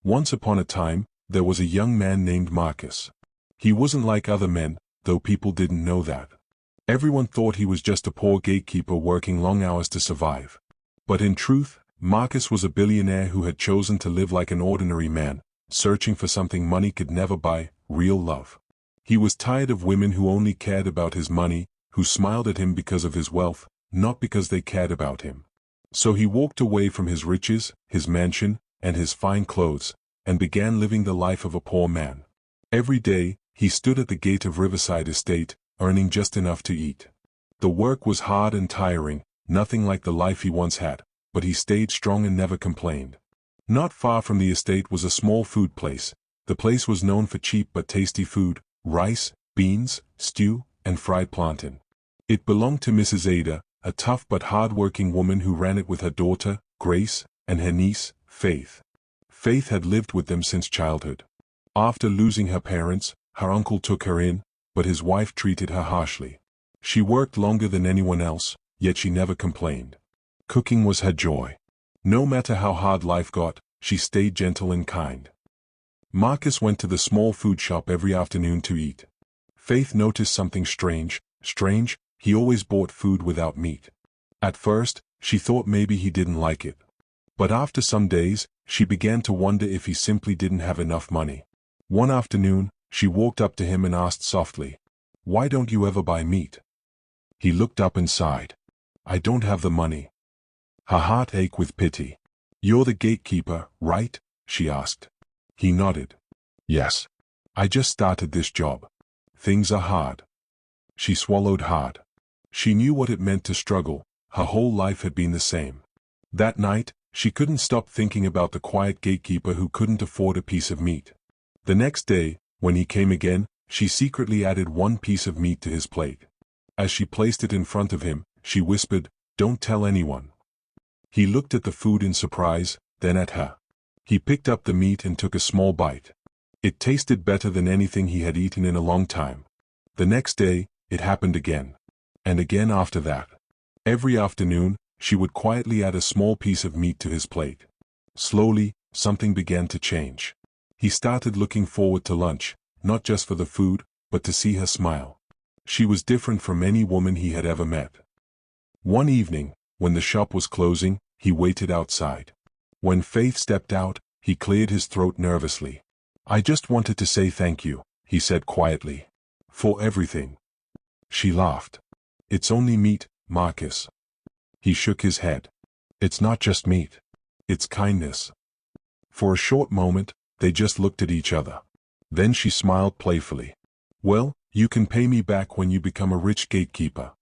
Once upon a time, there was a young man named Marcus. He wasn't like other men, though people didn't know that. Everyone thought he was just a poor gatekeeper working long hours to survive. But in truth, Marcus was a billionaire who had chosen to live like an ordinary man, searching for something money could never buy, real love. He was tired of women who only cared about his money, who smiled at him because of his wealth, not because they cared about him. So he walked away from his riches, his mansion, and his fine clothes, and began living the life of a poor man. Every day, he stood at the gate of Riverside Estate, earning just enough to eat. The work was hard and tiring, nothing like the life he once had, but he stayed strong and never complained. Not far from the estate was a small food place. The place was known for cheap but tasty food, rice, beans, stew, and fried plantain. It belonged to Mrs. Ada, a tough but hard-working woman who ran it with her daughter, Grace, and her niece, Faith. Faith had lived with them since childhood. After losing her parents, her uncle took her in, but his wife treated her harshly. She worked longer than anyone else, yet she never complained. Cooking was her joy. No matter how hard life got, she stayed gentle and kind. Marcus went to the small food shop every afternoon to eat. Faith noticed something strange, he always bought food without meat. At first, she thought maybe he didn't like it. But after some days, she began to wonder if he simply didn't have enough money. One afternoon, she walked up to him and asked softly, "Why don't you ever buy meat?" He looked up and sighed. "I don't have the money." Her heart ached with pity. "You're the gatekeeper, right?" she asked. He nodded. "Yes. I just started this job. Things are hard." She swallowed hard. She knew what it meant to struggle. Her whole life had been the same. That night, she couldn't stop thinking about the quiet gatekeeper who couldn't afford a piece of meat. The next day, when he came again, she secretly added one piece of meat to his plate. As she placed it in front of him, she whispered, "Don't tell anyone." He looked at the food in surprise, then at her. He picked up the meat and took a small bite. It tasted better than anything he had eaten in a long time. The next day, it happened again. And again after that. Every afternoon, she would quietly add a small piece of meat to his plate. Slowly, something began to change. He started looking forward to lunch, not just for the food, but to see her smile. She was different from any woman he had ever met. One evening, when the shop was closing, he waited outside. When Faith stepped out, he cleared his throat nervously. "I just wanted to say thank you," he said quietly. "For everything." She laughed. "It's only meat, Marcus." He shook his head. "It's not just meat. It's kindness." For a short moment, they just looked at each other. Then she smiled playfully. "Well, you can pay me back when you become a rich gatekeeper."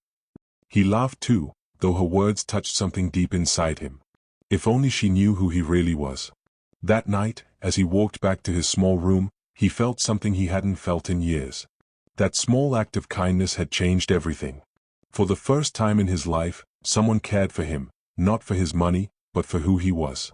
He laughed too, though her words touched something deep inside him. If only she knew who he really was. That night, as he walked back to his small room, he felt something he hadn't felt in years. That small act of kindness had changed everything. For the first time in his life, someone cared for him, not for his money, but for who he was.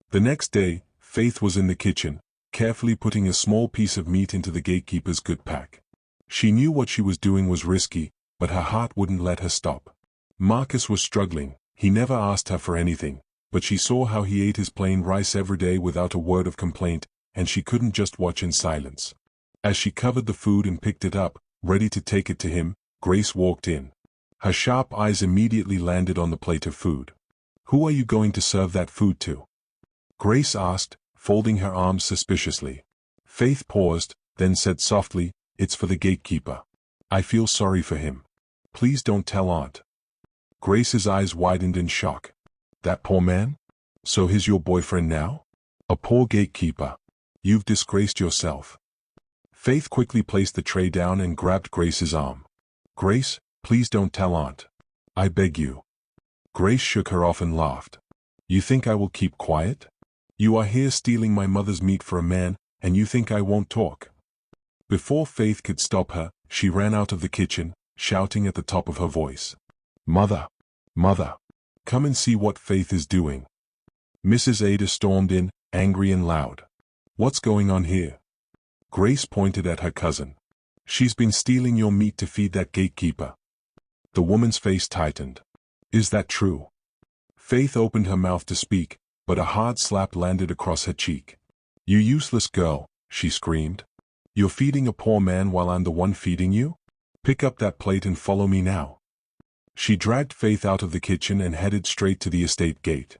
The next day, Faith was in the kitchen, carefully putting a small piece of meat into the gatekeeper's good pack. She knew what she was doing was risky, but her heart wouldn't let her stop. Marcus was struggling. He never asked her for anything, but she saw how he ate his plain rice every day without a word of complaint, and she couldn't just watch in silence. As she covered the food and picked it up, ready to take it to him, Grace walked in. Her sharp eyes immediately landed on the plate of food. "Who are you going to serve that food to?" Grace asked, folding her arms suspiciously. Faith paused, then said softly, "It's for the gatekeeper. I feel sorry for him. Please don't tell Aunt." Grace's eyes widened in shock. "That poor man? So he's your boyfriend now? A poor gatekeeper. You've disgraced yourself." Faith quickly placed the tray down and grabbed Grace's arm. "Grace, please don't tell Aunt. I beg you." Grace shook her off and laughed. "You think I will keep quiet? You are here stealing my mother's meat for a man, and you think I won't talk?" Before Faith could stop her, she ran out of the kitchen, shouting at the top of her voice. "Mother! Mother! Come and see what Faith is doing." Mrs. Ada stormed in, angry and loud. "What's going on here?" Grace pointed at her cousin. "She's been stealing your meat to feed that gatekeeper." The woman's face tightened. "Is that true?" Faith opened her mouth to speak, but a hard slap landed across her cheek. "You useless girl," she screamed. "You're feeding a poor man while I'm the one feeding you? Pick up that plate and follow me now." She dragged Faith out of the kitchen and headed straight to the estate gate.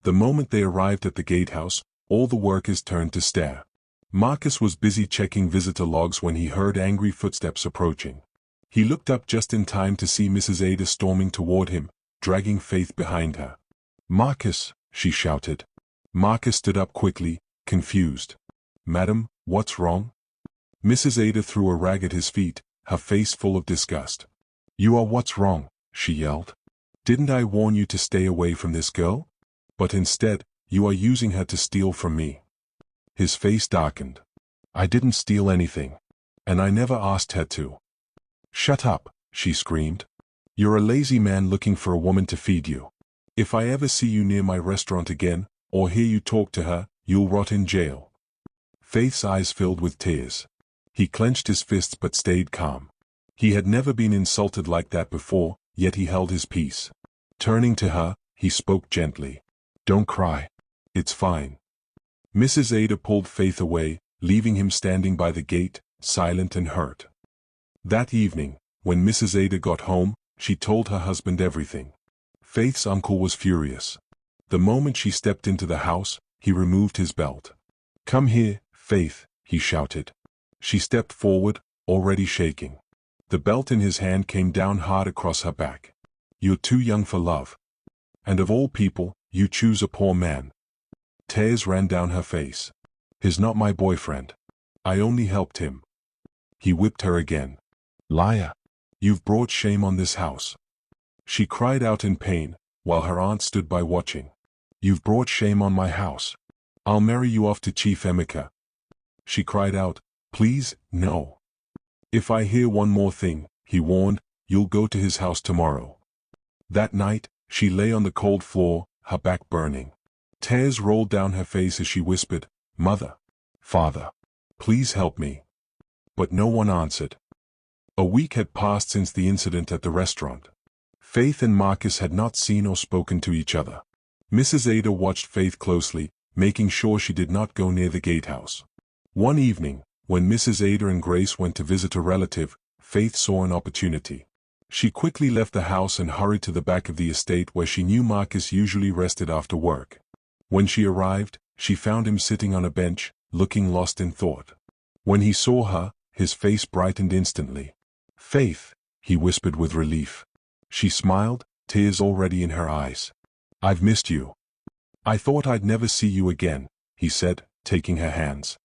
The moment they arrived at the gatehouse, all the workers turned to stare. Marcus was busy checking visitor logs when he heard angry footsteps approaching. He looked up just in time to see Mrs. Ada storming toward him, dragging Faith behind her. "Marcus!" she shouted. Marcus stood up quickly, confused. "Madam, what's wrong?" Mrs. Ada threw a rag at his feet, her face full of disgust. "You are what's wrong," she yelled. "Didn't I warn you to stay away from this girl? But instead, you are using her to steal from me." His face darkened. "I didn't steal anything. And I never asked her to." "Shut up," she screamed. "You're a lazy man looking for a woman to feed you. If I ever see you near my restaurant again, or hear you talk to her, you'll rot in jail." Faith's eyes filled with tears. He clenched his fists but stayed calm. He had never been insulted like that before, yet he held his peace. Turning to her, he spoke gently. "Don't cry. It's fine." Mrs. Ada pulled Faith away, leaving him standing by the gate, silent and hurt. That evening, when Mrs. Ada got home, she told her husband everything. Faith's uncle was furious. The moment she stepped into the house, he removed his belt. "Come here, Faith," he shouted. She stepped forward, already shaking. The belt in his hand came down hard across her back. "You're too young for love. And of all people, you choose a poor man." Tears ran down her face. "He's not my boyfriend. I only helped him." He whipped her again. "Liar. You've brought shame on this house." She cried out in pain, while her aunt stood by watching. "You've brought shame on my house. I'll marry you off to Chief Emeka." She cried out, "Please, no. If I hear one more thing," he warned, "you'll go to his house tomorrow." That night, she lay on the cold floor, her back burning. Tears rolled down her face as she whispered, "Mother, Father, please help me." But no one answered. A week had passed since the incident at the restaurant. Faith and Marcus had not seen or spoken to each other. Mrs. Ada watched Faith closely, making sure she did not go near the gatehouse. One evening, when Mrs. Ada and Grace went to visit a relative, Faith saw an opportunity. She quickly left the house and hurried to the back of the estate where she knew Marcus usually rested after work. When she arrived, she found him sitting on a bench, looking lost in thought. When he saw her, his face brightened instantly. "Faith," he whispered with relief. She smiled, tears already in her eyes. "I've missed you." "I thought I'd never see you again," he said, taking her hands.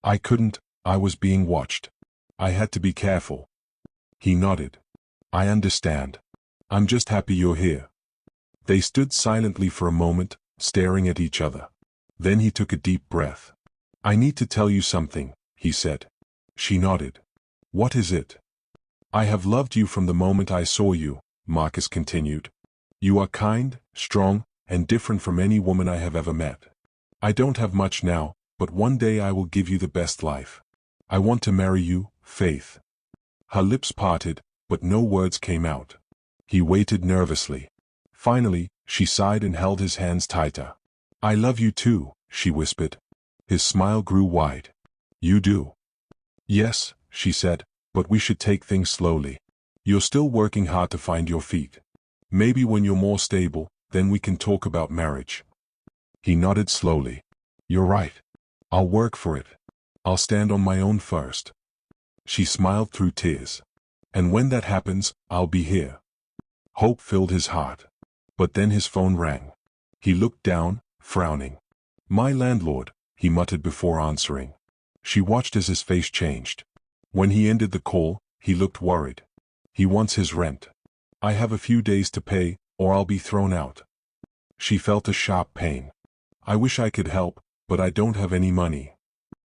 "I couldn't, I was being watched. I had to be careful." He nodded. "I understand. I'm just happy you're here." They stood silently for a moment, staring at each other. Then he took a deep breath. "I need to tell you something," he said. She nodded. "What is it?" "I have loved you from the moment I saw you," Marcus continued. "You are kind, strong, and different from any woman I have ever met. I don't have much now, but one day I will give you the best life. I want to marry you, Faith." Her lips parted, but no words came out. He waited nervously. Finally, she sighed and held his hands tighter. "I love you too," she whispered. His smile grew wide. "You do?" "Yes," she said, "but we should take things slowly. You're still working hard to find your feet. Maybe when you're more stable, then we can talk about marriage." He nodded slowly. "You're right. I'll work for it. I'll stand on my own first." She smiled through tears. "And when that happens, I'll be here." Hope filled his heart. But then his phone rang. He looked down, frowning. "My landlord," he muttered before answering. She watched as his face changed. When he ended the call, he looked worried. "He wants his rent. I have a few days to pay, or I'll be thrown out." She felt a sharp pain. "I wish I could help, but I don't have any money."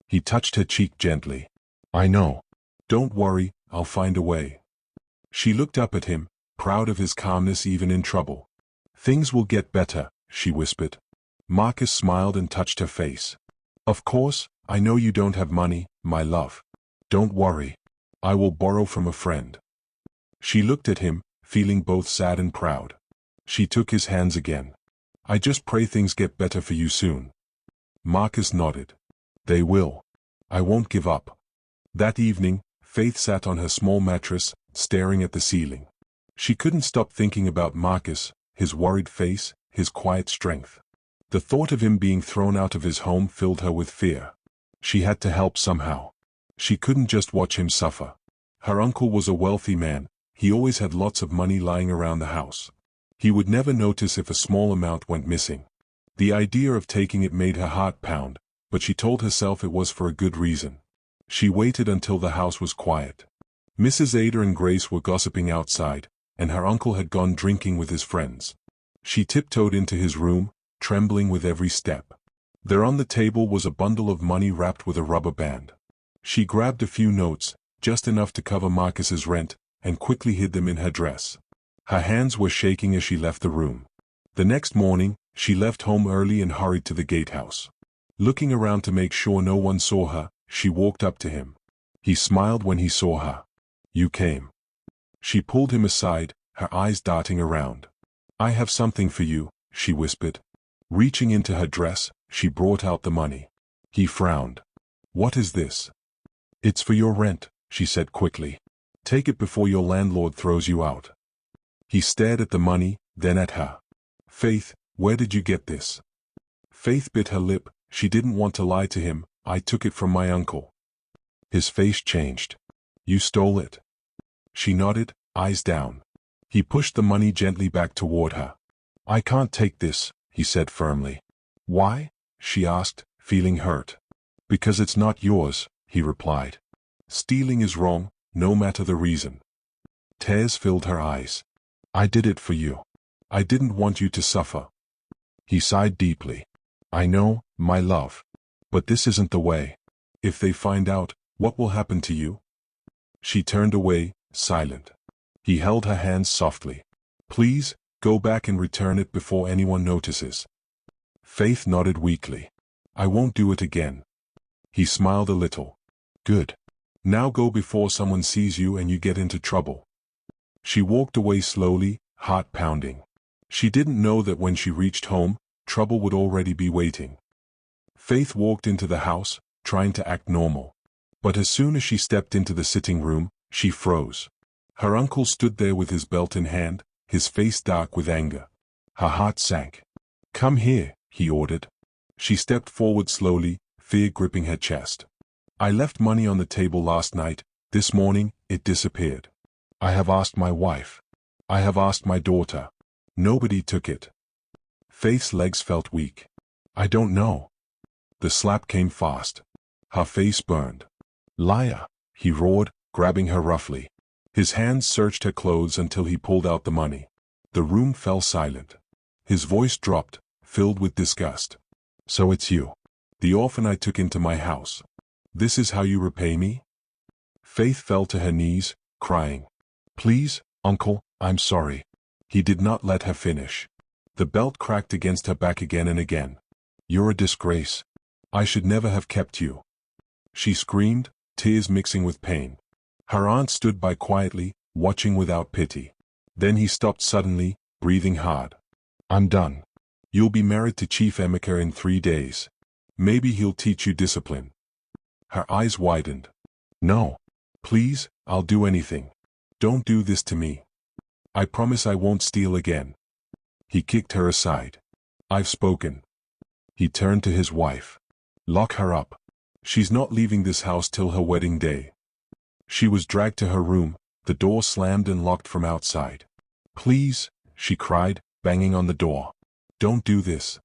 He touched her cheek gently. "I know. Don't worry, I'll find a way." She looked up at him, proud of his calmness even in trouble. "Things will get better," she whispered. Marcus smiled and touched her face. "Of course, I know you don't have money, my love. Don't worry. I will borrow from a friend." She looked at him, feeling both sad and proud. She took his hands again. "I just pray things get better for you soon." Marcus nodded. They will. I won't give up. That evening, Faith sat on her small mattress, staring at the ceiling. She couldn't stop thinking about Marcus, his worried face, his quiet strength. The thought of him being thrown out of his home filled her with fear. She had to help somehow. She couldn't just watch him suffer. Her uncle was a wealthy man. He always had lots of money lying around the house. He would never notice if a small amount went missing. The idea of taking it made her heart pound, but she told herself it was for a good reason. She waited until the house was quiet. Mrs. Ada and Grace were gossiping outside, and her uncle had gone drinking with his friends. She tiptoed into his room, trembling with every step. There on the table was a bundle of money wrapped with a rubber band. She grabbed a few notes, just enough to cover Marcus's rent, and quickly hid them in her dress. Her hands were shaking as she left the room. The next morning, she left home early and hurried to the gatehouse. Looking around to make sure no one saw her, she walked up to him. He smiled when he saw her. "You came." She pulled him aside, her eyes darting around. "I have something for you," she whispered. Reaching into her dress, she brought out the money. He frowned. "What is this?" "It's for your rent," she said quickly. "Take it before your landlord throws you out." He stared at the money, then at her. "Faith, where did you get this?" Faith bit her lip. She didn't want to lie to him. "I took it from my uncle." His face changed. "You stole it?" She nodded, eyes down. He pushed the money gently back toward her. "I can't take this," he said firmly. "Why?" she asked, feeling hurt. "Because it's not yours," he replied. "Stealing is wrong, no matter the reason." Tears filled her eyes. "I did it for you. I didn't want you to suffer." He sighed deeply. "I know, my love. But this isn't the way. If they find out, what will happen to you?" She turned away, silent. He held her hands softly. "Please, go back and return it before anyone notices." Faith nodded weakly. "I won't do it again." He smiled a little. "Good. Now go before someone sees you and you get into trouble." She walked away slowly, heart pounding. She didn't know that when she reached home, trouble would already be waiting. Faith walked into the house, trying to act normal. But as soon as she stepped into the sitting room, she froze. Her uncle stood there with his belt in hand, his face dark with anger. Her heart sank. "Come here," he ordered. She stepped forward slowly, fear gripping her chest. "I left money on the table last night. This morning, it disappeared. I have asked my wife. I have asked my daughter. Nobody took it." Faith's legs felt weak. "I don't know." The slap came fast. Her face burned. "Liar," he roared, grabbing her roughly. His hands searched her clothes until he pulled out the money. The room fell silent. His voice dropped, filled with disgust. "So it's you. The orphan I took into my house. This is how you repay me?" Faith fell to her knees, crying. "Please, Uncle, I'm sorry." He did not let her finish. The belt cracked against her back again and again. "You're a disgrace. I should never have kept you." She screamed, tears mixing with pain. Her aunt stood by quietly, watching without pity. Then he stopped suddenly, breathing hard. "I'm done. You'll be married to Chief Emeka in 3 days. Maybe he'll teach you discipline." Her eyes widened. "No. Please, I'll do anything. Don't do this to me. I promise I won't steal again." He kicked her aside. "I've spoken." He turned to his wife. "Lock her up. She's not leaving this house till her wedding day." She was dragged to her room, the door slammed and locked from outside. "Please," she cried, banging on the door. "Don't do this."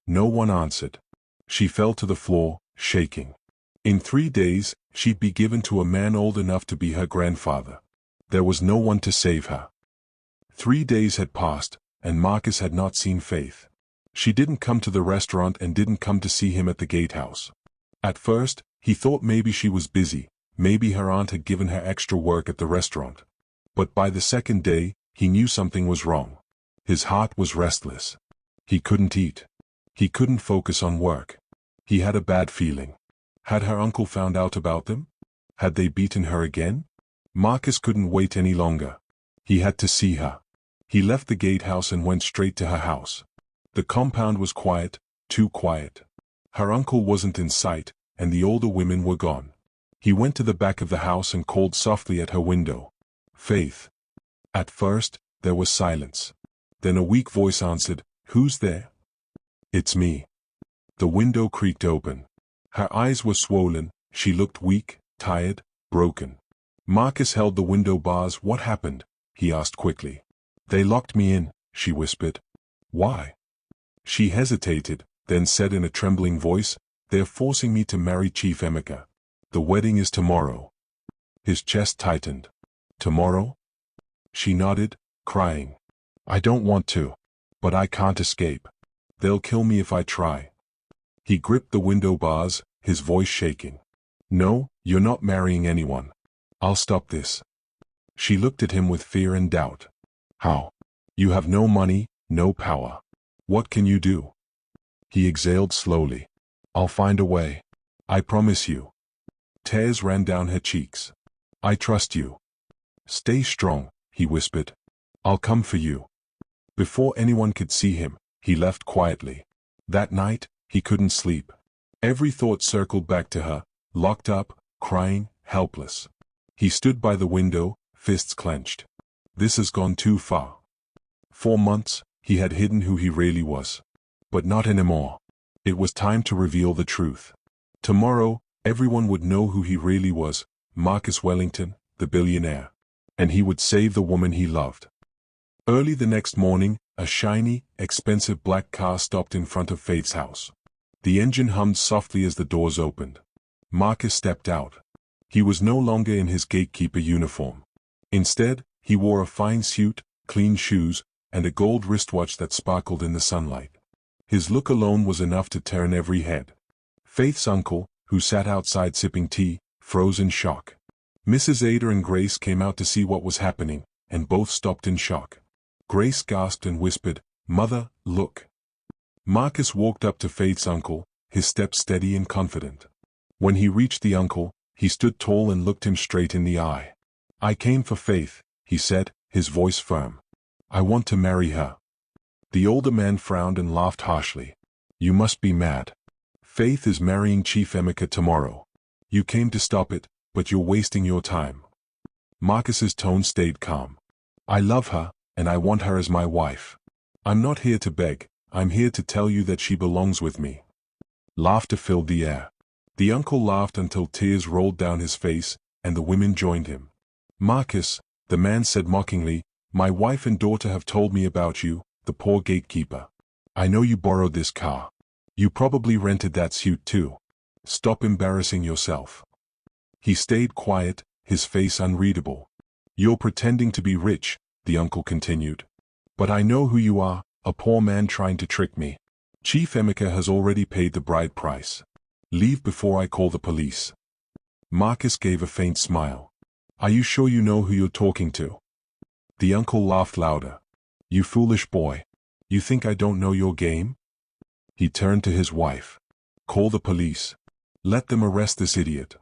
No one answered. She fell to the floor, shaking. In 3 days, she'd be given to a man old enough to be her grandfather. There was no one to save her. 3 days had passed, and Marcus had not seen Faith. She didn't come to the restaurant and didn't come to see him at the gatehouse. At first, he thought maybe she was busy, maybe her aunt had given her extra work at the restaurant. But by the second day, he knew something was wrong. His heart was restless. He couldn't eat. He couldn't focus on work. He had a bad feeling. Had her uncle found out about them? Had they beaten her again? Marcus couldn't wait any longer. He had to see her. He left the gatehouse and went straight to her house. The compound was quiet, too quiet. Her uncle wasn't in sight, and the older women were gone. He went to the back of the house and called softly at her window. "Faith." At first, there was silence. Then a weak voice answered, "Who's there?" "It's me." The window creaked open. Her eyes were swollen, she looked weak, tired, broken. Marcus held the window bars. "What happened?" he asked quickly. "They locked me in," she whispered. "Why?" She hesitated, then said in a trembling voice, "They're forcing me to marry Chief Emeka. The wedding is tomorrow." His chest tightened. "Tomorrow?" She nodded, crying. "I don't want to. But I can't escape. They'll kill me if I try." He gripped the window bars, his voice shaking. "No, you're not marrying anyone. I'll stop this." She looked at him with fear and doubt. "How? You have no money, no power. What can you do?" He exhaled slowly. "I'll find a way. I promise you." Tears ran down her cheeks. "I trust you." "Stay strong," he whispered. "I'll come for you." Before anyone could see him, he left quietly. That night, he couldn't sleep. Every thought circled back to her, locked up, crying, helpless. He stood by the window, fists clenched. This has gone too far. For months, he had hidden who he really was. But not anymore. It was time to reveal the truth. Tomorrow, everyone would know who he really was, Marcus Wellington, the billionaire. And he would save the woman he loved. Early the next morning, a shiny, expensive black car stopped in front of Faith's house. The engine hummed softly as the doors opened. Marcus stepped out. He was no longer in his gatekeeper uniform. Instead, he wore a fine suit, clean shoes, and a gold wristwatch that sparkled in the sunlight. His look alone was enough to turn every head. Faith's uncle, who sat outside sipping tea, froze in shock. Mrs. Ada and Grace came out to see what was happening, and both stopped in shock. Grace gasped and whispered, "Mother, look." Marcus walked up to Faith's uncle, his step steady and confident. When he reached the uncle, he stood tall and looked him straight in the eye. "I came for Faith," he said, his voice firm. "I want to marry her." The older man frowned and laughed harshly. "You must be mad. Faith is marrying Chief Emeka tomorrow. You came to stop it, but you're wasting your time." Marcus's tone stayed calm. "I love her, and I want her as my wife. I'm not here to beg, I'm here to tell you that she belongs with me." Laughter filled the air. The uncle laughed until tears rolled down his face, and the women joined him. "Marcus," the man said mockingly, "my wife and daughter have told me about you, the poor gatekeeper. I know you borrowed this car. You probably rented that suit too. Stop embarrassing yourself." He stayed quiet, his face unreadable. "You're pretending to be rich," the uncle continued. "But I know who you are, a poor man trying to trick me. Chief Emeka has already paid the bride price. Leave before I call the police." Marcus gave a faint smile. "Are you sure you know who you're talking to?" The uncle laughed louder. "You foolish boy. You think I don't know your game?" He turned to his wife. "Call the police. Let them arrest this idiot."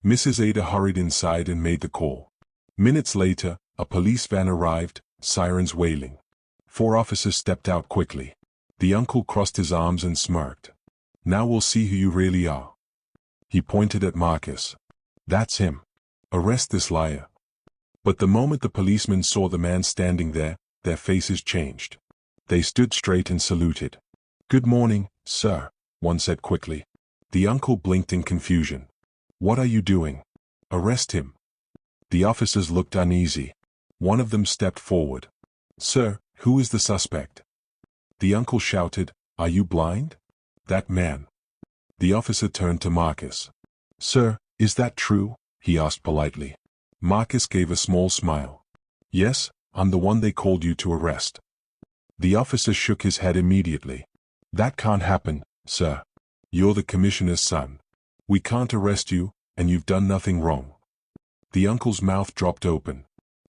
Mrs. Ada hurried inside and made the call. Minutes later, a police van arrived, sirens wailing. 4 officers stepped out quickly. The uncle crossed his arms and smirked. "Now we'll see who you really are." He pointed at Marcus. "That's him. Arrest this liar." But the moment the policemen saw the man standing there, their faces changed. They stood straight and saluted. "Good morning, sir," one said quickly. The uncle blinked in confusion. "What are you doing?" "Arrest him." The officers looked uneasy. One of them stepped forward. "Sir, who is the suspect?" The uncle shouted, "Are you blind? That man." The officer turned to Marcus. "Sir, is that true?" he asked politely. Marcus gave a small smile. "Yes, I'm the one they called you to arrest." The officer shook his head immediately. "That can't happen, sir. You're the commissioner's son. We can't arrest you, and you've done nothing wrong." The uncle's mouth dropped open.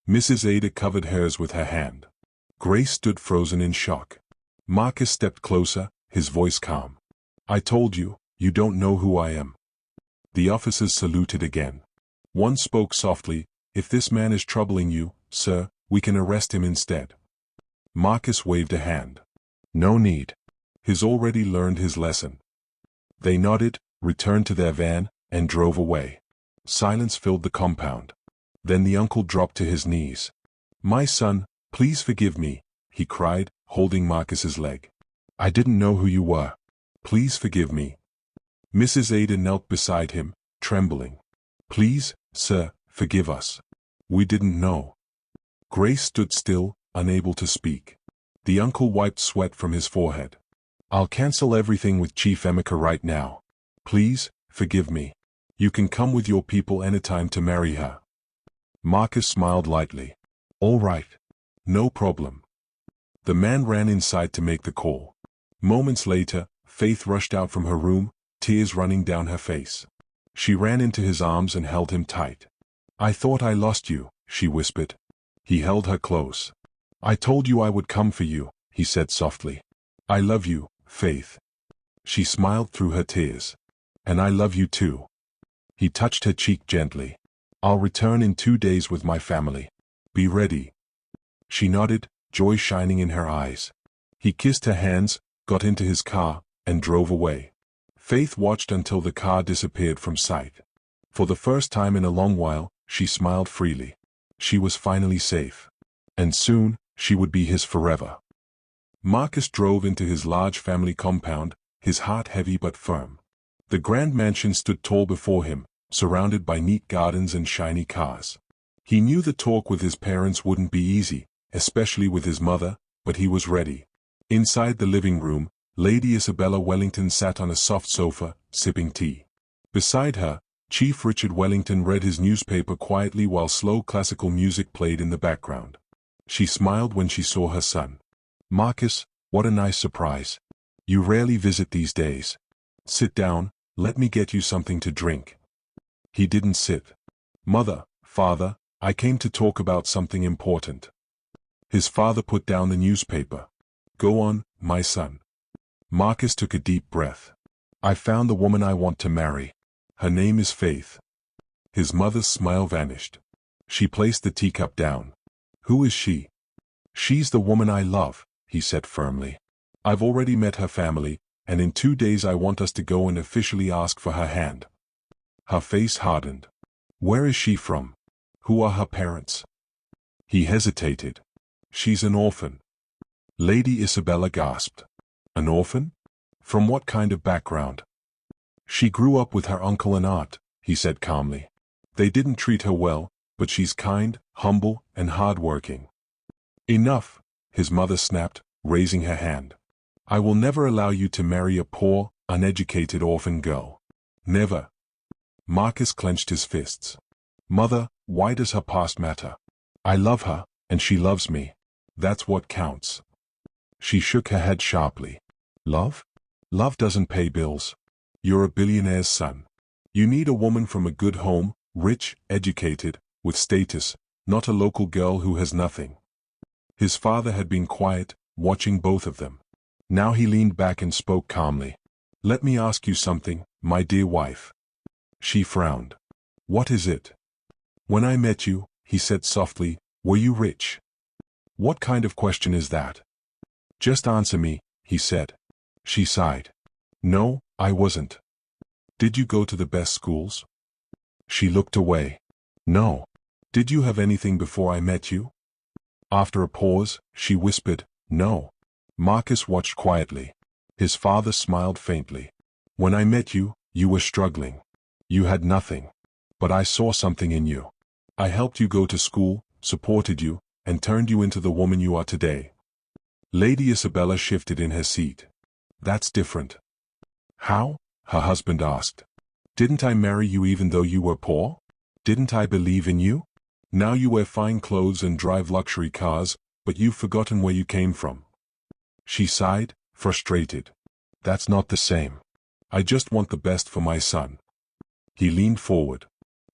Mrs. Ada covered hers with her hand. Grace stood frozen in shock. Marcus stepped closer, his voice calm. "I told you, you don't know who I am." The officers saluted again. One spoke softly, "If this man is troubling you, sir, we can arrest him instead." Marcus waved a hand. "No need. He's already learned his lesson." They nodded, returned to their van, and drove away. Silence filled the compound. Then the uncle dropped to his knees. "My son, please forgive me," he cried, holding Marcus's leg. "I didn't know who you were. Please forgive me." Mrs. Ada knelt beside him, trembling. "Please, sir, forgive us. We didn't know." Grace stood still, unable to speak. The uncle wiped sweat from his forehead. "I'll cancel everything with Chief Emeka right now. Please, forgive me. You can come with your people anytime to marry her." Marcus smiled lightly. "All right. No problem." The man ran inside to make the call. Moments later, Faith rushed out from her room, tears running down her face. She ran into his arms and held him tight. "I thought I lost you," she whispered. He held her close. "I told you I would come for you," he said softly. "I love you, Faith." She smiled through her tears. "And I love you too." He touched her cheek gently. "I'll return in 2 days with my family. Be ready." She nodded, joy shining in her eyes. He kissed her hands, got into his car, and drove away. Faith watched until the car disappeared from sight. For the first time in a long while, she smiled freely. She was finally safe. And soon, she would be his forever. Marcus drove into his large family compound, his heart heavy but firm. The grand mansion stood tall before him, surrounded by neat gardens and shiny cars. He knew the talk with his parents wouldn't be easy, especially with his mother, but he was ready. Inside the living room, Lady Isabella Wellington sat on a soft sofa, sipping tea. Beside her, Chief Richard Wellington read his newspaper quietly while slow classical music played in the background. She smiled when she saw her son. "Marcus, what a nice surprise. You rarely visit these days. Sit down, let me get you something to drink." He didn't sit. "Mother, father, I came to talk about something important." His father put down the newspaper. "Go on, my son." Marcus took a deep breath. "I found the woman I want to marry. Her name is Faith." His mother's smile vanished. She placed the teacup down. "Who is she?" "She's the woman I love," he said firmly. "I've already met her family, and in 2 days I want us to go and officially ask for her hand." Her face hardened. "Where is she from? Who are her parents?" He hesitated. "She's an orphan." Lady Isabella gasped. "An orphan? From what kind of background?" "She grew up with her uncle and aunt," he said calmly. "They didn't treat her well, but she's kind, humble, and hard-working." "Enough," his mother snapped, raising her hand. "I will never allow you to marry a poor, uneducated orphan girl. Never." Marcus clenched his fists. "Mother, why does her past matter? I love her, and she loves me. That's what counts." She shook her head sharply. "Love? Love doesn't pay bills. You're a billionaire's son. You need a woman from a good home, rich, educated, with status, not a local girl who has nothing." His father had been quiet, watching both of them. Now he leaned back and spoke calmly. "Let me ask you something, my dear wife." She frowned. "What is it?" "When I met you," he said softly, "were you rich?" "What kind of question is that?" "Just answer me," he said. She sighed. "No, I wasn't." "Did you go to the best schools?" She looked away. "No." "Did you have anything before I met you?" After a pause, she whispered, "No." Marcus watched quietly. His father smiled faintly. "When I met you, you were struggling. You had nothing. But I saw something in you. I helped you go to school, supported you, and turned you into the woman you are today." Lady Isabella shifted in her seat. "That's different." "How?" her husband asked. "Didn't I marry you even though you were poor? Didn't I believe in you? Now you wear fine clothes and drive luxury cars, but you've forgotten where you came from." She sighed, frustrated. "That's not the same. I just want the best for my son." He leaned forward.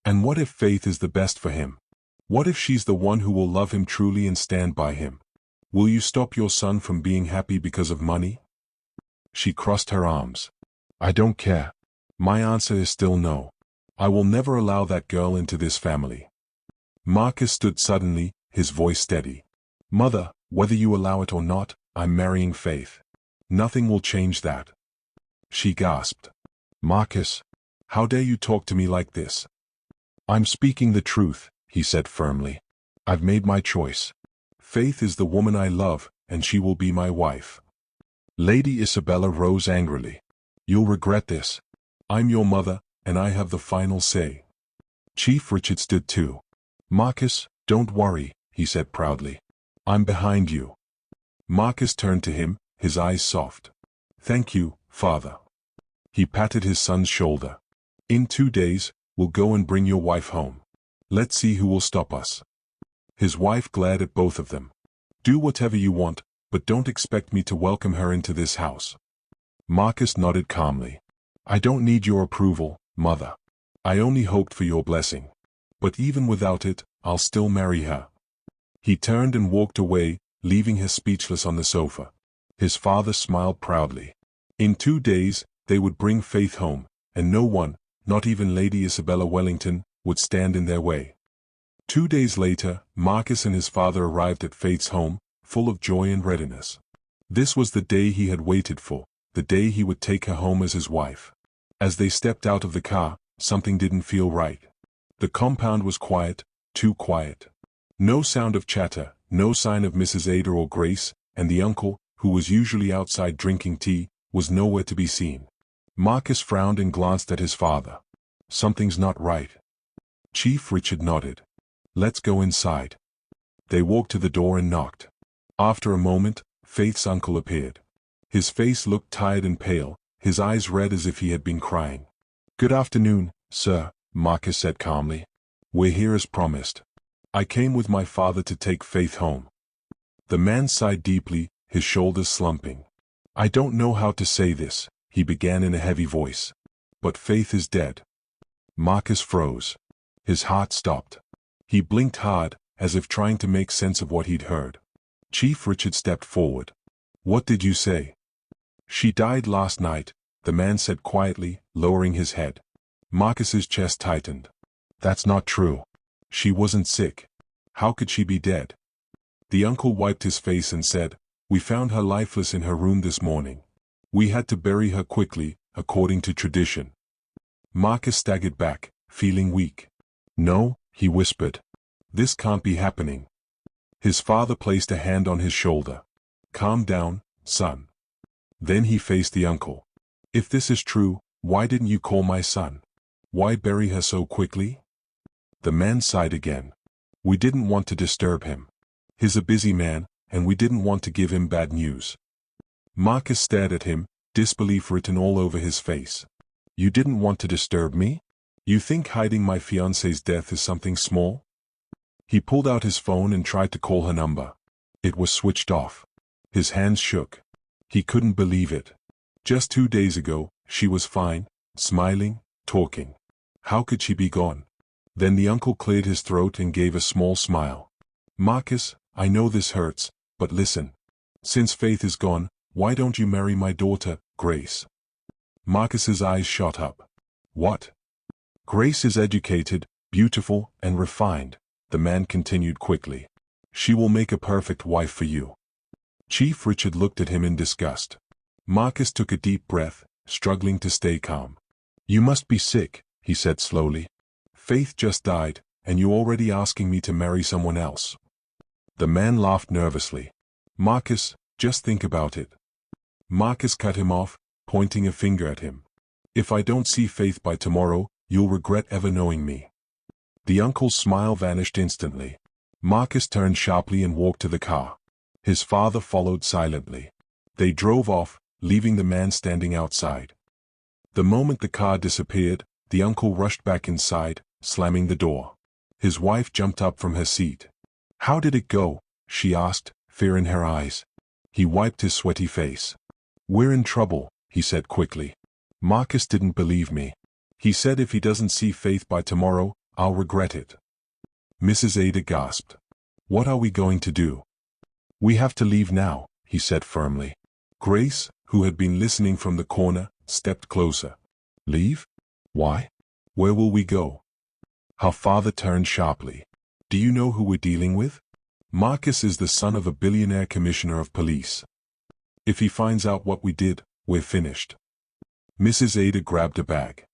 "And what if Faith is the best for him? What if she's the one who will love him truly and stand by him? Will you stop your son from being happy because of money?" She crossed her arms. "I don't care. My answer is still no. I will never allow that girl into this family." Marcus stood suddenly, his voice steady. "Mother, whether you allow it or not, I'm marrying Faith. Nothing will change that." She gasped. Marcus, how dare you talk to me like this? I'm speaking the truth, he said firmly. I've made my choice. Faith is the woman I love, and she will be my wife. Lady Isabella rose angrily. You'll regret this. I'm your mother, and I have the final say. Chief Richard stood too. Marcus, don't worry, he said proudly. I'm behind you. Marcus turned to him, his eyes soft. Thank you, father. He patted his son's shoulder. In 2 days, we'll go and bring your wife home. Let's see who will stop us. His wife glared at both of them. Do whatever you want, but don't expect me to welcome her into this house. Marcus nodded calmly. I don't need your approval, mother. I only hoped for your blessing. But even without it, I'll still marry her. He turned and walked away, leaving her speechless on the sofa. His father smiled proudly. In 2 days, they would bring Faith home, and no one, not even Lady Isabella Wellington, would stand in their way. 2 days later, Marcus and his father arrived at Faith's home, full of joy and readiness. This was the day he had waited for, the day he would take her home as his wife. As they stepped out of the car, something didn't feel right. The compound was quiet, too quiet. No sound of chatter, no sign of Mrs. Ada or Grace, and the uncle, who was usually outside drinking tea, was nowhere to be seen. Marcus frowned and glanced at his father. Something's not right. Chief Richard nodded. Let's go inside. They walked to the door and knocked. After a moment, Faith's uncle appeared. His face looked tired and pale, his eyes red as if he had been crying. Good afternoon, sir, Marcus said calmly. We're here as promised. I came with my father to take Faith home. The man sighed deeply, his shoulders slumping. I don't know how to say this, he began in a heavy voice. But Faith is dead. Marcus froze. His heart stopped. He blinked hard, as if trying to make sense of what he'd heard. Chief Richard stepped forward. What did you say? She died last night, the man said quietly, lowering his head. Marcus's chest tightened. That's not true. She wasn't sick. How could she be dead? The uncle wiped his face and said, We found her lifeless in her room this morning. We had to bury her quickly, according to tradition. Marcus staggered back, feeling weak. No, he whispered. This can't be happening. His father placed a hand on his shoulder. Calm down, son. Then he faced the uncle. If this is true, why didn't you call my son? Why bury her so quickly? The man sighed again. We didn't want to disturb him. He's a busy man, and we didn't want to give him bad news. Marcus stared at him, disbelief written all over his face. You didn't want to disturb me? You think hiding my fiancée's death is something small? He pulled out his phone and tried to call her number. It was switched off. His hands shook. He couldn't believe it. Just 2 days ago, she was fine, smiling, talking. How could she be gone? Then the uncle cleared his throat and gave a small smile. Marcus, I know this hurts, but listen. Since Faith is gone, why don't you marry my daughter, Grace? Marcus's eyes shot up. What? Grace is educated, beautiful, and refined, the man continued quickly. She will make a perfect wife for you. Chief Richard looked at him in disgust. Marcus took a deep breath, struggling to stay calm. You must be sick, he said slowly. Faith just died, and you're already asking me to marry someone else. The man laughed nervously. Marcus, just think about it. Marcus cut him off, pointing a finger at him. If I don't see Faith by tomorrow, you'll regret ever knowing me. The uncle's smile vanished instantly. Marcus turned sharply and walked to the car. His father followed silently. They drove off, leaving the man standing outside. The moment the car disappeared, the uncle rushed back inside, slamming the door. His wife jumped up from her seat. How did it go? She asked, fear in her eyes. He wiped his sweaty face. We're in trouble, he said quickly. Marcus didn't believe me. He said if he doesn't see Faith by tomorrow, I'll regret it. Mrs. Ada gasped. What are we going to do? We have to leave now, he said firmly. Grace, who had been listening from the corner, stepped closer. Leave? Why? Where will we go? Her father turned sharply. Do you know who we're dealing with? Marcus is the son of a billionaire commissioner of police. If he finds out what we did, we're finished. Mrs. Ada grabbed a bag.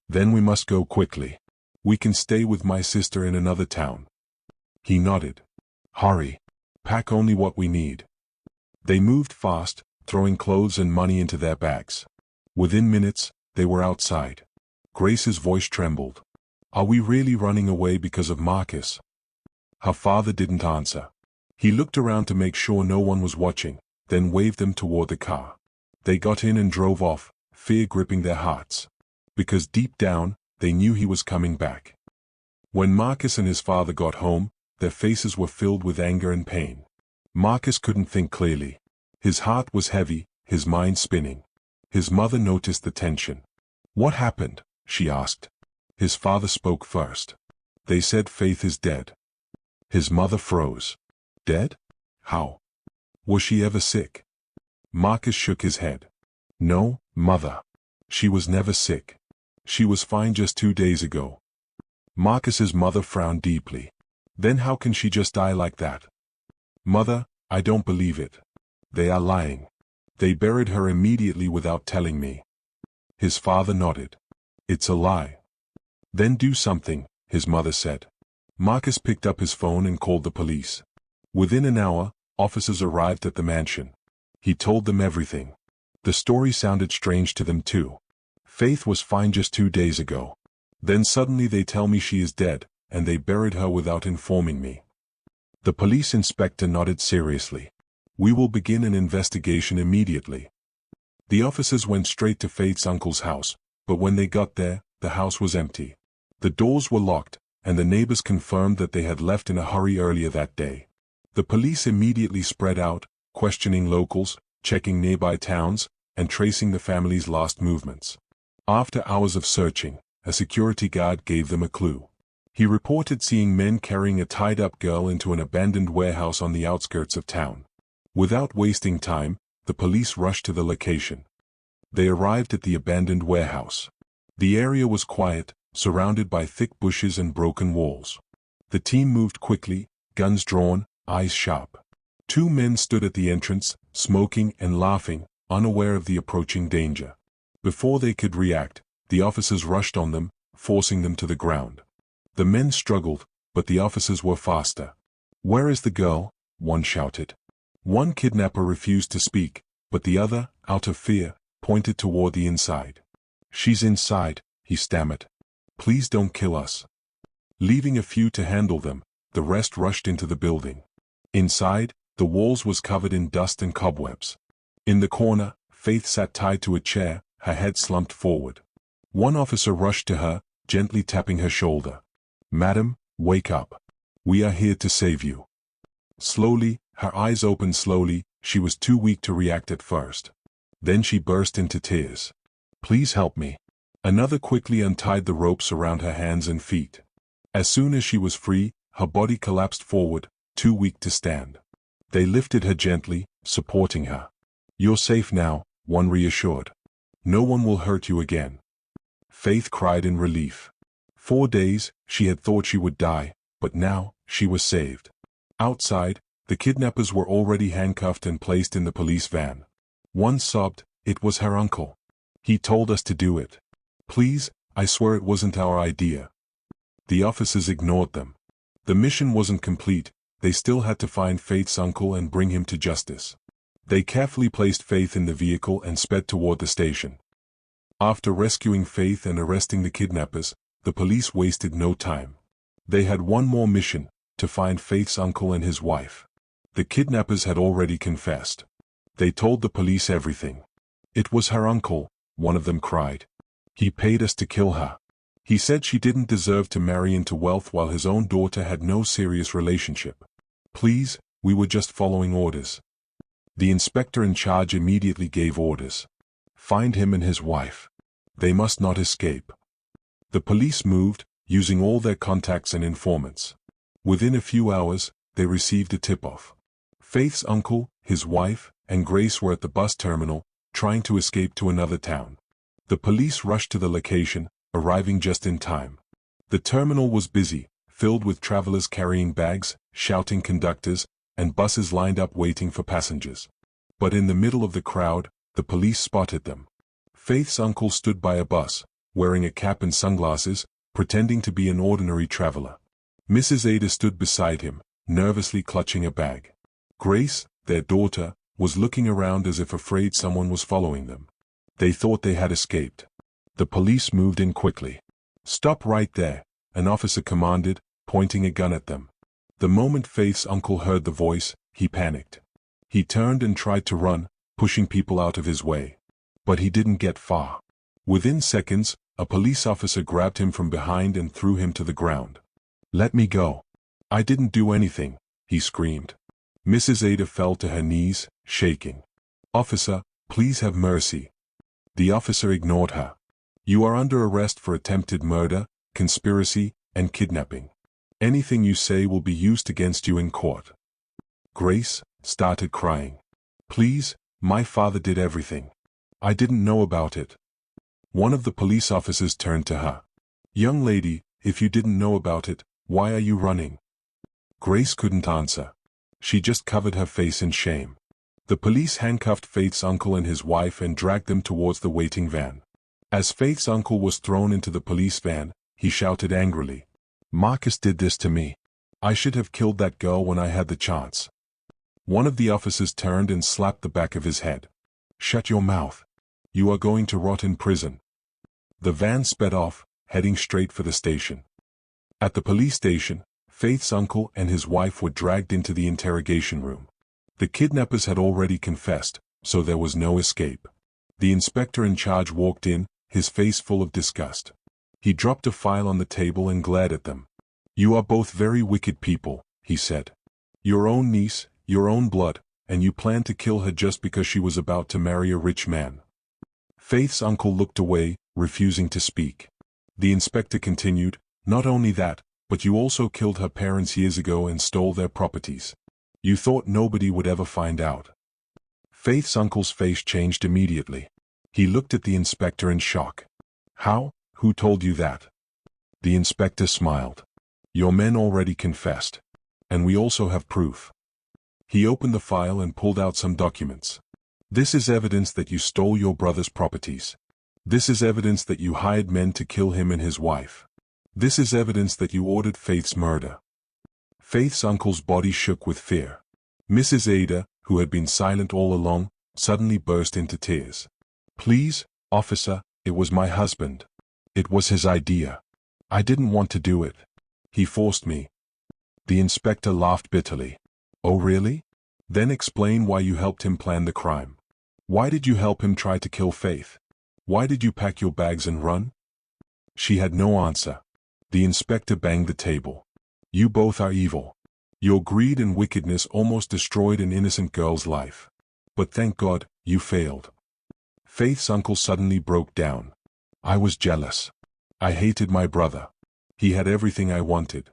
Then we must go quickly. We can stay with my sister in another town. He nodded. Hurry. Pack only what we need. They moved fast, throwing clothes and money into their bags. Within minutes, they were outside. Grace's voice trembled. Are we really running away because of Marcus? Her father didn't answer. He looked around to make sure no one was watching, then waved them toward the car. They got in and drove off, fear gripping their hearts. Because deep down, they knew he was coming back. When Marcus and his father got home, their faces were filled with anger and pain. Marcus couldn't think clearly. His heart was heavy, his mind spinning. His mother noticed the tension. What happened? She asked. His father spoke first. They said Faith is dead. His mother froze. Dead? How? Was she ever sick? Marcus shook his head. No, mother. She was never sick. She was fine just 2 days ago. Marcus's mother frowned deeply. Then how can she just die like that? Mother, I don't believe it. They are lying. They buried her immediately without telling me. His father nodded. It's a lie. Then do something, his mother said. Marcus picked up his phone and called the police. Within an hour, officers arrived at the mansion. He told them everything. The story sounded strange to them too. Faith was fine just 2 days ago. Then suddenly they tell me she is dead, and they buried her without informing me. The police inspector nodded seriously. We will begin an investigation immediately. The officers went straight to Faith's uncle's house, but when they got there, the house was empty. The doors were locked, and the neighbors confirmed that they had left in a hurry earlier that day. The police immediately spread out, questioning locals, checking nearby towns, and tracing the family's last movements. After hours of searching, a security guard gave them a clue. He reported seeing men carrying a tied-up girl into an abandoned warehouse on the outskirts of town. Without wasting time, the police rushed to the location. They arrived at the abandoned warehouse. The area was quiet, surrounded by thick bushes and broken walls. The team moved quickly, guns drawn, eyes sharp. 2 men stood at the entrance, smoking and laughing, unaware of the approaching danger. Before they could react, the officers rushed on them, forcing them to the ground. The men struggled, but the officers were faster. Where is the girl? One shouted. One kidnapper refused to speak, but the other, out of fear, pointed toward the inside. She's inside, he stammered. Please don't kill us. Leaving a few to handle them, the rest rushed into the building. Inside, the walls was covered in dust and cobwebs. In the corner, Faith sat tied to a chair, her head slumped forward. One officer rushed to her, gently tapping her shoulder. Madam, wake up. We are here to save you. Slowly, her eyes opened slowly, she was too weak to react at first. Then she burst into tears. Please help me. Another quickly untied the ropes around her hands and feet. As soon as she was free, her body collapsed forward, too weak to stand. They lifted her gently, supporting her. You're safe now, one reassured. No one will hurt you again. Faith cried in relief. 4 days, she had thought she would die, but now, she was saved. Outside, the kidnappers were already handcuffed and placed in the police van. One sobbed, it was her uncle. He told us to do it. Please, I swear it wasn't our idea. The officers ignored them. The mission wasn't complete, they still had to find Faith's uncle and bring him to justice. They carefully placed Faith in the vehicle and sped toward the station. After rescuing Faith and arresting the kidnappers, the police wasted no time. They had one more mission, to find Faith's uncle and his wife. The kidnappers had already confessed. They told the police everything. It was her uncle, one of them cried. He paid us to kill her. He said she didn't deserve to marry into wealth while his own daughter had no serious relationship. Please, we were just following orders. The inspector in charge immediately gave orders. Find him and his wife. They must not escape. The police moved, using all their contacts and informants. Within a few hours, they received a tip-off. Faith's uncle, his wife, and Grace were at the bus terminal, trying to escape to another town. The police rushed to the location, arriving just in time. The terminal was busy, filled with travelers carrying bags, shouting conductors, and buses lined up waiting for passengers. But in the middle of the crowd, the police spotted them. Faith's uncle stood by a bus, wearing a cap and sunglasses, pretending to be an ordinary traveler. Mrs. Ada stood beside him, nervously clutching a bag. Grace, their daughter, was looking around as if afraid someone was following them. They thought they had escaped. The police moved in quickly. "Stop right there," an officer commanded, pointing a gun at them. The moment Faith's uncle heard the voice, he panicked. He turned and tried to run, pushing people out of his way. But he didn't get far. Within seconds, a police officer grabbed him from behind and threw him to the ground. "Let me go. I didn't do anything," he screamed. Mrs. Ada fell to her knees, shaking. "Officer, please have mercy." The officer ignored her. "You are under arrest for attempted murder, conspiracy, and kidnapping. Anything you say will be used against you in court." Grace started crying. "Please, my father did everything. I didn't know about it." One of the police officers turned to her. "Young lady, if you didn't know about it, why are you running?" Grace couldn't answer. She just covered her face in shame. The police handcuffed Faith's uncle and his wife and dragged them towards the waiting van. As Faith's uncle was thrown into the police van, he shouted angrily, "Marcus did this to me. I should have killed that girl when I had the chance." One of the officers turned and slapped the back of his head. "Shut your mouth. You are going to rot in prison." The van sped off, heading straight for the station. At the police station, Faith's uncle and his wife were dragged into the interrogation room. The kidnappers had already confessed, so there was no escape. The inspector in charge walked in, his face full of disgust. He dropped a file on the table and glared at them. "You are both very wicked people," he said. "Your own niece, your own blood, and you plan to kill her just because she was about to marry a rich man." Faith's uncle looked away, refusing to speak. The inspector continued, "Not only that, but you also killed her parents years ago and stole their properties. You thought nobody would ever find out." Faith's uncle's face changed immediately. He looked at the inspector in shock. "How? Who told you that?" The inspector smiled. "Your men already confessed. And we also have proof." He opened the file and pulled out some documents. "This is evidence that you stole your brother's properties. This is evidence that you hired men to kill him and his wife. This is evidence that you ordered Faith's murder." Faith's uncle's body shook with fear. Mrs. Ada, who had been silent all along, suddenly burst into tears. "Please, officer, it was my husband. It was his idea. I didn't want to do it. He forced me." The inspector laughed bitterly. "Oh really? Then explain why you helped him plan the crime. Why did you help him try to kill Faith? Why did you pack your bags and run?" She had no answer. The inspector banged the table. "You both are evil. Your greed and wickedness almost destroyed an innocent girl's life. But thank God, you failed." Faith's uncle suddenly broke down. "I was jealous. I hated my brother. He had everything I wanted.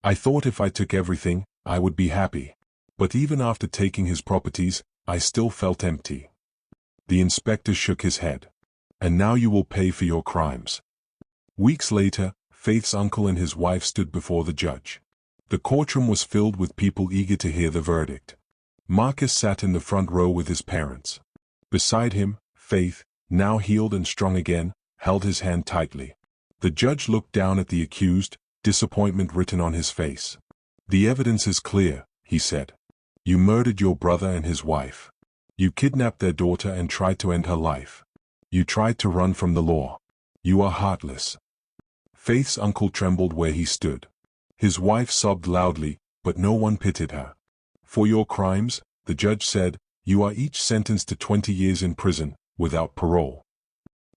I thought if I took everything, I would be happy. But even after taking his properties, I still felt empty." The inspector shook his head. "And now you will pay for your crimes." Weeks later, Faith's uncle and his wife stood before the judge. The courtroom was filled with people eager to hear the verdict. Marcus sat in the front row with his parents. Beside him, Faith, now healed and strong again, held his hand tightly. The judge looked down at the accused, disappointment written on his face. "The evidence is clear," he said. "You murdered your brother and his wife. You kidnapped their daughter and tried to end her life. You tried to run from the law. You are heartless." Faith's uncle trembled where he stood. His wife sobbed loudly, but no one pitied her. "For your crimes," the judge said, "you are each sentenced to 20 years in prison, without parole."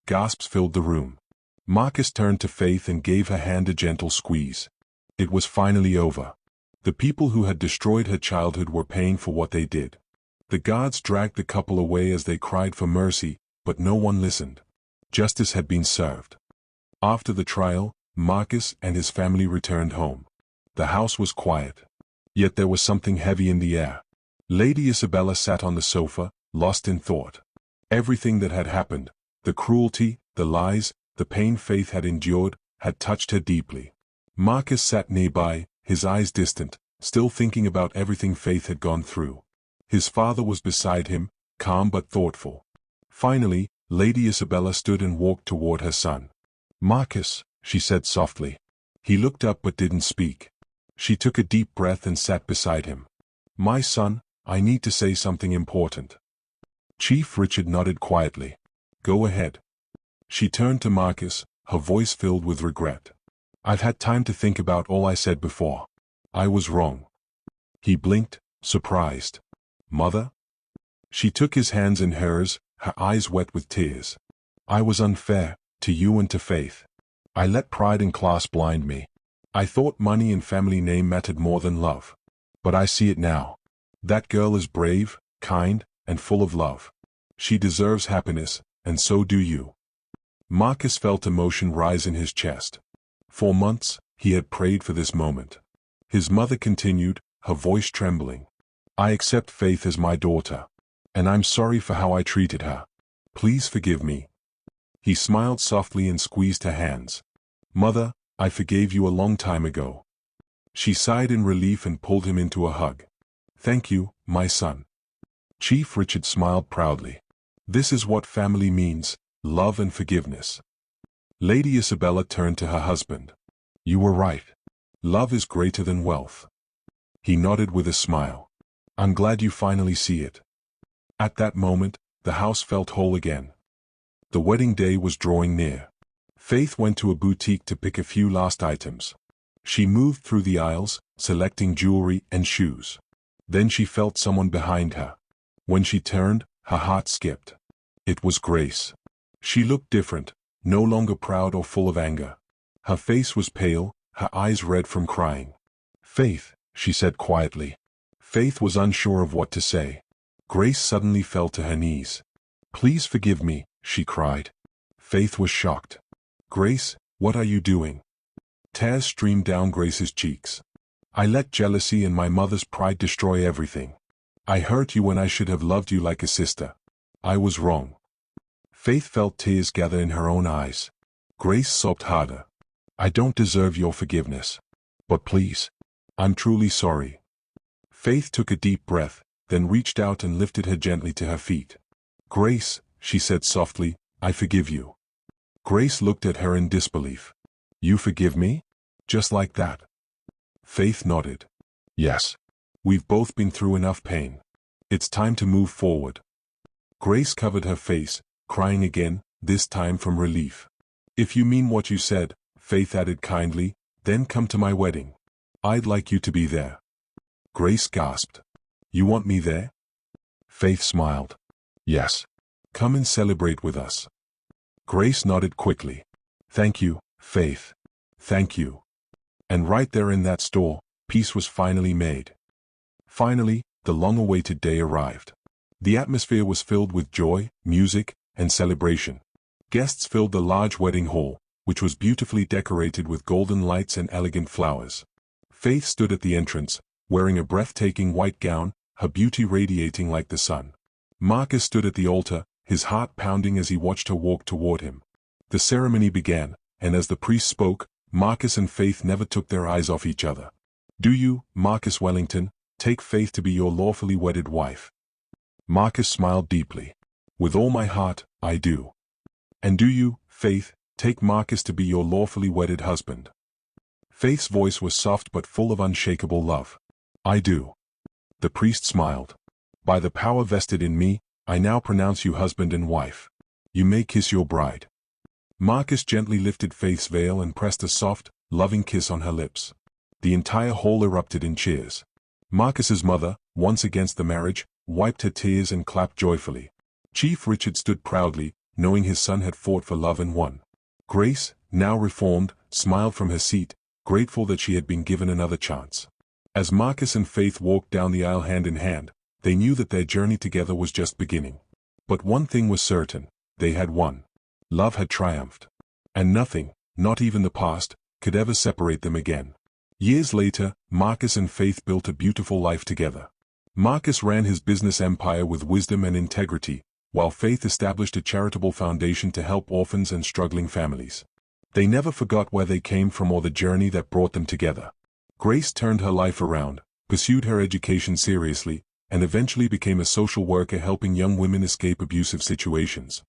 Gasps filled the room. Marcus turned to Faith and gave her hand a gentle squeeze. It was finally over. The people who had destroyed her childhood were paying for what they did. The guards dragged the couple away as they cried for mercy, but no one listened. Justice had been served. After the trial, Marcus and his family returned home. The house was quiet. Yet there was something heavy in the air. Lady Isabella sat on the sofa, lost in thought. Everything that had happened, the cruelty, the lies, the pain Faith had endured, had touched her deeply. Marcus sat nearby, his eyes distant, still thinking about everything Faith had gone through. His father was beside him, calm but thoughtful. Finally, Lady Isabella stood and walked toward her son. "Marcus," she said softly. He looked up but didn't speak. She took a deep breath and sat beside him. "My son, I need to say something important." Chief Richard nodded quietly. "Go ahead." She turned to Marcus, her voice filled with regret. "I've had time to think about all I said before. I was wrong." He blinked, surprised. "Mother?" She took his hands in hers, her eyes wet with tears. "I was unfair, to you and to Faith. I let pride and class blind me. I thought money and family name mattered more than love. But I see it now. That girl is brave, kind, and full of love. She deserves happiness, and so do you." Marcus felt emotion rise in his chest. For months, he had prayed for this moment. His mother continued, her voice trembling. "I accept Faith as my daughter. And I'm sorry for how I treated her. Please forgive me." He smiled softly and squeezed her hands. "Mother, I forgave you a long time ago." She sighed in relief and pulled him into a hug. "Thank you, my son." Chief Richard smiled proudly. This is what family means, love and forgiveness. Lady Isabella turned to her husband. "You were right. Love is greater than wealth." He nodded with a smile. "I'm glad you finally see it." At that moment, the house felt whole again. The wedding day was drawing near. Faith went to a boutique to pick a few last items. She moved through the aisles, selecting jewelry and shoes. Then she felt someone behind her. When she turned, her heart skipped. It was Grace. She looked different, no longer proud or full of anger. Her face was pale, her eyes red from crying. "Faith," she said quietly. Faith was unsure of what to say. Grace suddenly fell to her knees. "Please forgive me," she cried. Faith was shocked. "Grace, what are you doing?" Tears streamed down Grace's cheeks. "I let jealousy and my mother's pride destroy everything. I hurt you when I should have loved you like a sister. I was wrong." Faith felt tears gather in her own eyes. Grace sobbed harder. "I don't deserve your forgiveness. But please, I'm truly sorry." Faith took a deep breath, then reached out and lifted her gently to her feet. "Grace," she said softly, "I forgive you." Grace looked at her in disbelief. "You forgive me? Just like that?" Faith nodded. "Yes. We've both been through enough pain. It's time to move forward." Grace covered her face, crying again, this time from relief. "If you mean what you said," Faith added kindly, "then come to my wedding. I'd like you to be there." Grace gasped. "You want me there?" Faith smiled. "Yes. Come and celebrate with us." Grace nodded quickly. "Thank you, Faith. Thank you." And right there in that store, peace was finally made. Finally, the long-awaited day arrived. The atmosphere was filled with joy, music, and celebration. Guests filled the large wedding hall, which was beautifully decorated with golden lights and elegant flowers. Faith stood at the entrance, wearing a breathtaking white gown, her beauty radiating like the sun. Marcus stood at the altar, his heart pounding as he watched her walk toward him. The ceremony began, and as the priest spoke, Marcus and Faith never took their eyes off each other. "Do you, Marcus Wellington, take Faith to be your lawfully wedded wife?" Marcus smiled deeply. "With all my heart, I do." "And do you, Faith, take Marcus to be your lawfully wedded husband?" Faith's voice was soft but full of unshakable love. "I do." The priest smiled. "By the power vested in me, I now pronounce you husband and wife. You may kiss your bride." Marcus gently lifted Faith's veil and pressed a soft, loving kiss on her lips. The entire hall erupted in cheers. Marcus's mother, once against the marriage, wiped her tears and clapped joyfully. Chief Richard stood proudly, knowing his son had fought for love and won. Grace, now reformed, smiled from her seat, grateful that she had been given another chance. As Marcus and Faith walked down the aisle hand in hand, they knew that their journey together was just beginning. But one thing was certain, they had won. Love had triumphed. And nothing, not even the past, could ever separate them again. Years later, Marcus and Faith built a beautiful life together. Marcus ran his business empire with wisdom and integrity, while Faith established a charitable foundation to help orphans and struggling families. They never forgot where they came from or the journey that brought them together. Grace turned her life around, pursued her education seriously, and eventually became a social worker helping young women escape abusive situations.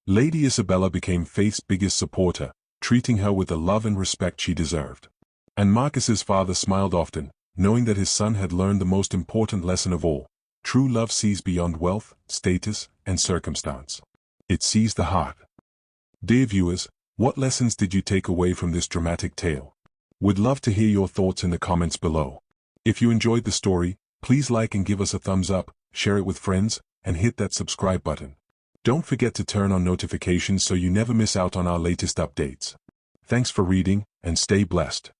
Lady Isabella became Faith's biggest supporter, treating her with the love and respect she deserved. And Marcus's father smiled often, knowing that his son had learned the most important lesson of all: true love sees beyond wealth, status, and circumstance. It sees the heart. Dear viewers, what lessons did you take away from this dramatic tale? We'd love to hear your thoughts in the comments below. If you enjoyed the story, please like and give us a thumbs up, share it with friends, and hit that subscribe button. Don't forget to turn on notifications so you never miss out on our latest updates. Thanks for reading, and stay blessed.